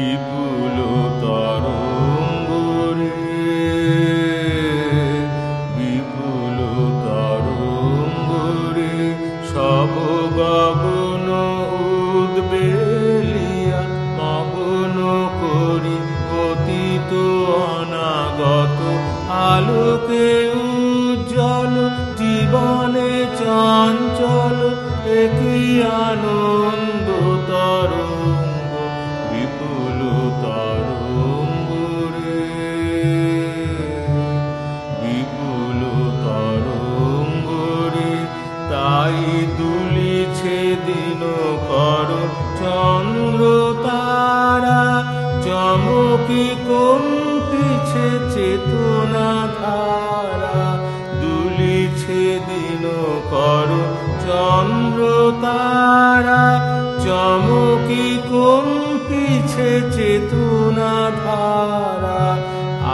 বিপুল তরঙ্গরে, বিপুল তরঙ্গরে সব গগন উদ্বেলিয়া মগ্ন করি অতীত অনাগত আলোকে উজ্জ্বল জীবনে চঞ্চল একই আনন্দ তরঙ্গ বিপুল তরঙ্গরে, বিপুল তরঙ্গরে তাই দুলিছে দিনকর চন্দ্র তারা চমকি কম্পিছে চেতনা ধারা, দুলিছে দিনকর চন্দ্র তারা চমকি কম্পিছে চেতনা ধারা,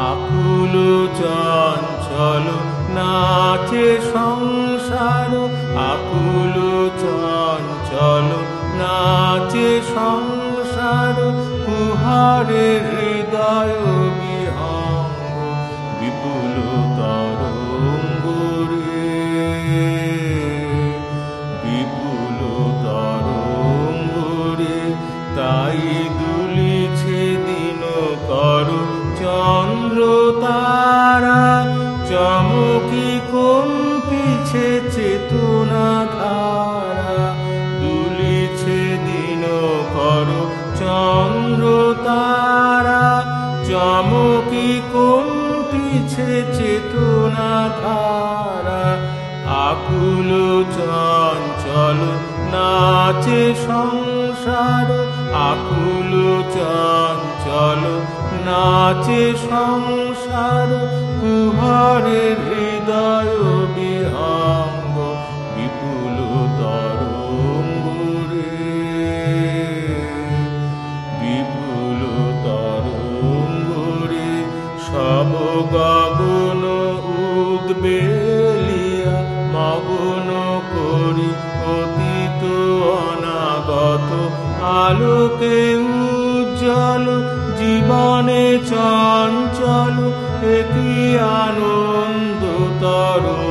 আকুল চঞ্চল নাচে সংসার, আকুল চঞ্চল নাচে সংসার কুহারে হৃদয় বিহঙ্গ বিপুল তরঙ্গরে, বিপুল তরঙ্গরে তাই দুলিছে দিনকর চন্দ্র তারা চমকি কম্পিছে চেতনা ধারা, দুলিছে দিনকর চন্দ্র তারা চমকি কম্পিছে চেতনা ধারা, আকুল চঞ্চল নাচে সংসার, আকুল চঞ্চল নাচে সংসার কুহারে হৃদয় বিহঙ্গ বিপুল তরঙ্গরে, বিপুল তরঙ্গরে সব গগন উদ্বেলিয়া মগ্ন করি অতীত অনাগত আলোকে উজ্জ্বল জীবনে চঞ্চল একই আনন্দ তরঙ্গ